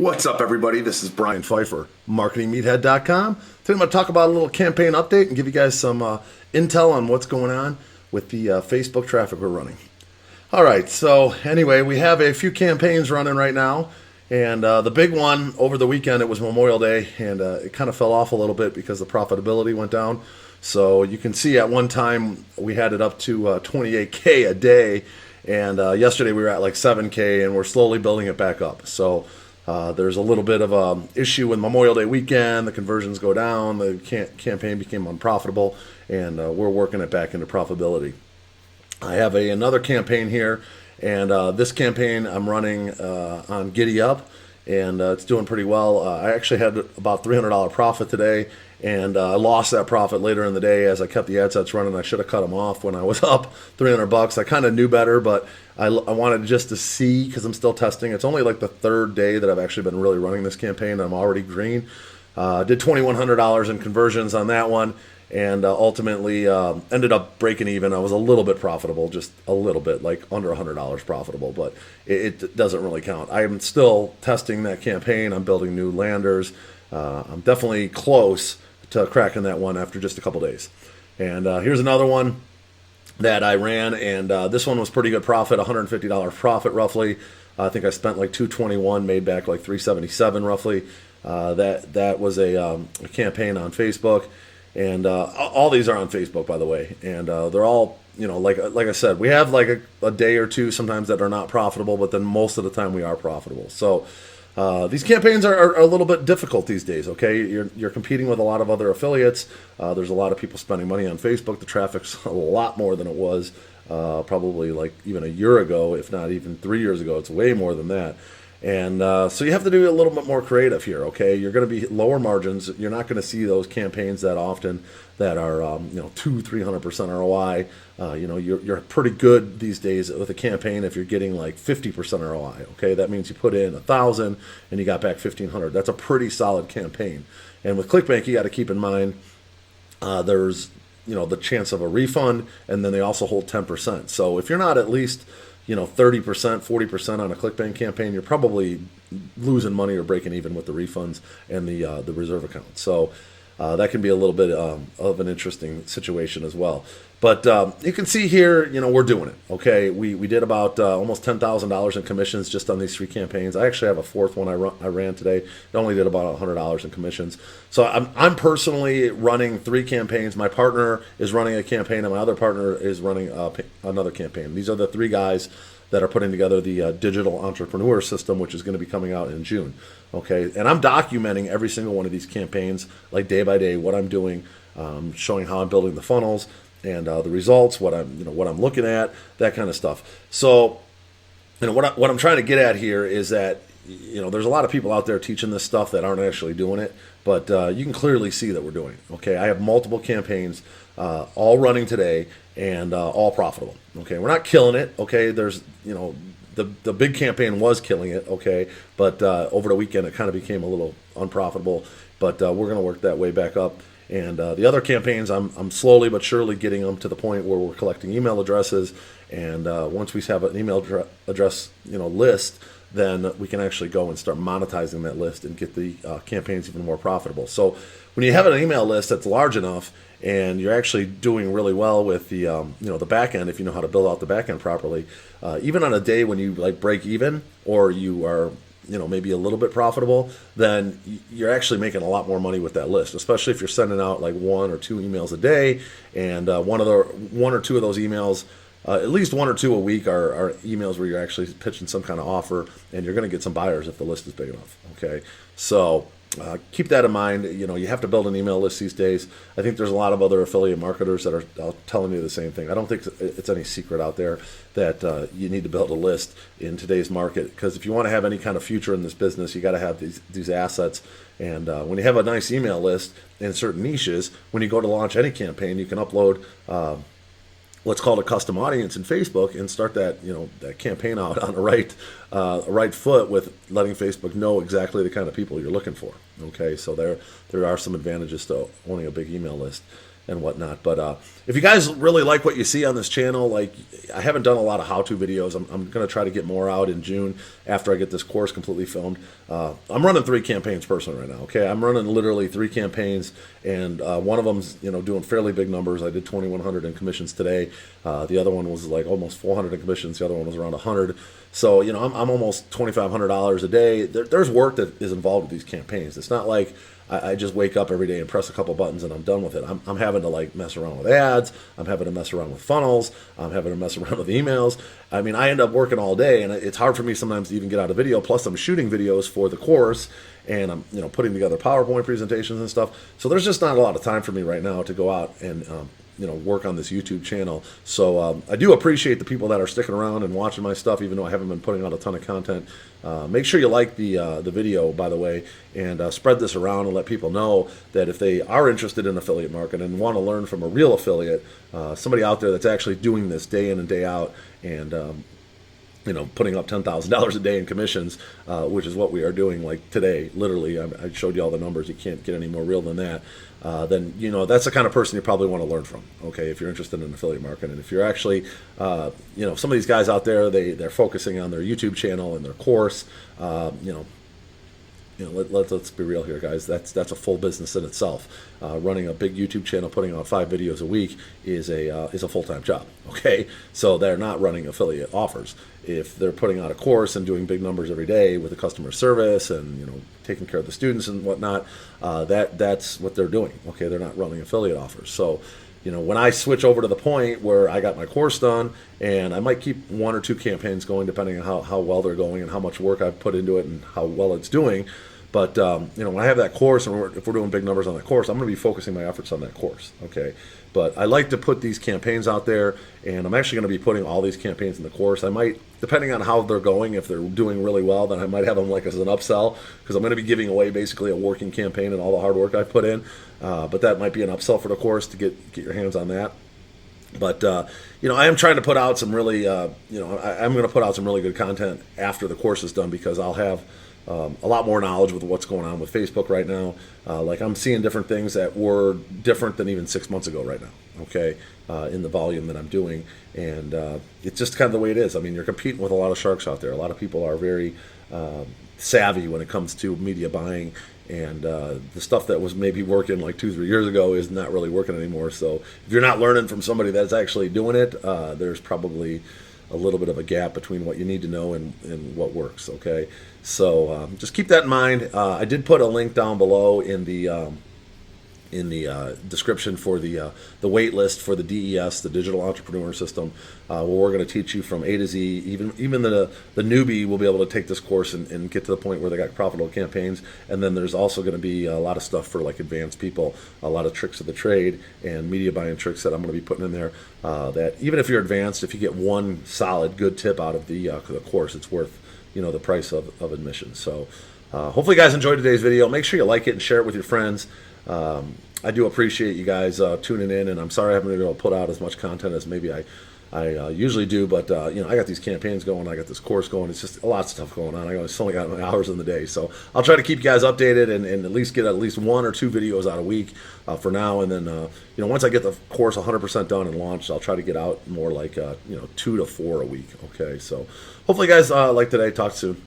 What's up, everybody? This is Brian Pfeiffer, marketingmeathead.com. Today I'm going to talk about a little campaign update and give you guys some intel on what's going on with the Facebook traffic we're running. All right, so anyway, we have a few campaigns running right now, and the big one over the weekend, it was Memorial Day, and it kind of fell off a little bit because the profitability went down. So you can see at one time we had it up to 28K a day, and yesterday we were at like 7K, and we're slowly building it back up. So there's a little bit of an issue with Memorial Day weekend. The conversions go down. The campaign became unprofitable, and we're working it back into profitability. I have another campaign here, and this campaign I'm running on Giddy Up, and it's doing pretty well. I actually had about $300 profit today, and I lost that profit later in the day as I kept the ad sets running. I should have cut them off when I was up $300. I kind of knew better, but I wanted just to see, because I'm still testing. It's only like the third day that I've actually been really running this campaign. I'm already green. Did $2,100 in conversions on that one, and ultimately ended up breaking even. I was a little bit profitable, just a little bit, like under $100 profitable, but it doesn't really count. I am still testing that campaign. I'm building new landers. I'm definitely close to cracking that one after just a couple days. And here's another one that I ran, and this one was pretty good profit, $150 profit roughly. I think I spent like $221, made back like $377 roughly. That was a campaign on Facebook, and all these are on Facebook, by the way, and they're all, you know, like I said, we have like a day or two sometimes that are not profitable, but then most of the time we are profitable. So these campaigns are a little bit difficult these days, okay? You're competing with a lot of other affiliates. There's a lot of people spending money on Facebook. The traffic's a lot more than it was probably like even a year ago, if not even 3 years ago. It's way more than that. And so you have to do a little bit more creative here, okay? You're going to be lower margins. You're not going to see those campaigns that often that are 200-300% ROI. You're pretty good these days with a campaign if you're getting like 50% ROI, okay? That means you put in 1,000 and you got back 1,500. That's a pretty solid campaign. And with ClickBank, you got to keep in mind there's the chance of a refund, and then they also hold 10%. So if you're not at least 30%, 40% on a ClickBank campaign, you're probably losing money or breaking even with the refunds and the reserve account. So that can be a little bit of an interesting situation as well. But you can see here, we're doing it. Okay, we did about almost $10,000 in commissions just on these three campaigns. I actually have a fourth one I ran today. It only did about $100 in commissions. So I'm personally running three campaigns. My partner is running a campaign, and my other partner is running another campaign. These are the three guys that are putting together the digital entrepreneur system, which is going to be coming out in June. Okay, and I'm documenting every single one of these campaigns, like day by day, what I'm doing, showing how I'm building the funnels and the results, what I'm looking at, that kind of stuff. So, what I'm trying to get at here is that there's a lot of people out there teaching this stuff that aren't actually doing it, but you can clearly see that we're doing it. Okay, I have multiple campaigns all running today and all profitable. Okay, we're not killing it. Okay, there's the big campaign was killing it. Okay, but over the weekend it kind of became a little unprofitable. But we're going to work that way back up. And the other campaigns, I'm slowly but surely getting them to the point where we're collecting email addresses. And once we have an email address list, then we can actually go and start monetizing that list and get the campaigns even more profitable. So when you have an email list that's large enough and you're actually doing really well with the the back end, if you know how to build out the back end properly, even on a day when you like break even or you are maybe a little bit profitable, then you're actually making a lot more money with that list, especially if you're sending out like 1 or 2 emails a day, and one or two of those emails, at least 1 or 2 a week are emails where you're actually pitching some kind of offer, and you're going to get some buyers if the list is big enough. Okay, so keep that in mind. You have to build an email list these days. I think there's a lot of other affiliate marketers that are telling you the same thing. I don't think it's any secret out there that you need to build a list in today's market, because if you want to have any kind of future in this business, you got to have these assets. And when you have a nice email list in certain niches, when you go to launch any campaign, you can upload what's called a custom audience in Facebook and start that that campaign out on a right foot with letting Facebook know exactly the kind of people you're looking for. Okay, so there are some advantages to owning a big email list. and whatnot. But if you guys really like what you see on this channel, like, I haven't done a lot of how-to videos. I'm going to try to get more out in June after I get this course completely filmed. I'm running 3 campaigns personally right now. Okay, I'm running literally 3 campaigns, and one of them's doing fairly big numbers. I did 2,100 in commissions today. The other one was like almost 400 in commissions. The other one was around 100. So I'm almost $2,500 a day. There's work that is involved with these campaigns. It's not like I just wake up every day and press a couple buttons and I'm done with it. I'm having to like mess around with ads. I'm having to mess around with funnels. I'm having to mess around with emails. I mean, I end up working all day, and it's hard for me sometimes to even get out a video. Plus, I'm shooting videos for the course, and I'm putting together PowerPoint presentations and stuff. So there's just not a lot of time for me right now to go out and work on this YouTube channel. So I do appreciate the people that are sticking around and watching my stuff, even though I haven't been putting out a ton of content. Make sure you like the video, by the way, and spread this around and let people know that if they are interested in affiliate marketing and want to learn from a real affiliate, somebody out there that's actually doing this day in and day out, and putting up $10,000 a day in commissions, which is what we are doing like today. Literally, I showed you all the numbers. You can't get any more real than that. Then that's the kind of person you probably want to learn from. Okay, if you're interested in affiliate marketing, if you're actually, some of these guys out there, they're focusing on their YouTube channel and their course. Let's be real here, guys. That's a full business in itself. Running a big YouTube channel, putting out 5 videos a week is a full-time job. Okay, so they're not running affiliate offers. If they're putting out a course and doing big numbers every day with the customer service and taking care of the students and whatnot, that's what they're doing. Okay, they're not running affiliate offers. So when I switch over to the point where I got my course done, and I might keep 1 or 2 campaigns going depending on how well they're going and how much work I've put into it and how well it's doing. But when I have that course, and if we're doing big numbers on that course, I'm going to be focusing my efforts on that course. Okay, but I like to put these campaigns out there, and I'm actually going to be putting all these campaigns in the course. I might, depending on how they're going, if they're doing really well, then I might have them like as an upsell, because I'm going to be giving away basically a working campaign and all the hard work I put in. But that might be an upsell for the course to get your hands on that. But I am trying to put out some really, I'm going to put out some really good content after the course is done, because I'll have a lot more knowledge with what's going on with Facebook right now. Like, I'm seeing different things that were different than even 6 months ago right now, okay, in the volume that I'm doing. And it's just kind of the way it is. I mean, you're competing with a lot of sharks out there. A lot of people are very savvy when it comes to media buying. And the stuff that was maybe working like 2-3 years ago is not really working anymore. So if you're not learning from somebody that's actually doing it, there's probably a little bit of a gap between what you need to know and what works, okay? So just keep that in mind. I did put a link down below in the description for the waitlist for the DES, the Digital Entrepreneur System, where we're going to teach you from A to Z. Even the newbie will be able to take this course and get to the point where they got profitable campaigns. And then there's also going to be a lot of stuff for like advanced people, a lot of tricks of the trade and media buying tricks that I'm going to be putting in there. That even if you're advanced, if you get one solid good tip out of the course, it's worth the price of admission. So hopefully you guys enjoyed today's video. Make sure you like it and share it with your friends. I do appreciate you guys tuning in, and I'm sorry I haven't been able to put out as much content as maybe I usually do, but I got these campaigns going, I got this course going. It's just a lot of stuff going on. I only got my hours in the day, so I'll try to keep you guys updated and at least get at least 1 or 2 videos out a week for now, and then once I get the course 100% done and launched, I'll try to get out more like 2 to 4 a week. Okay, so hopefully you guys like today. Talk soon.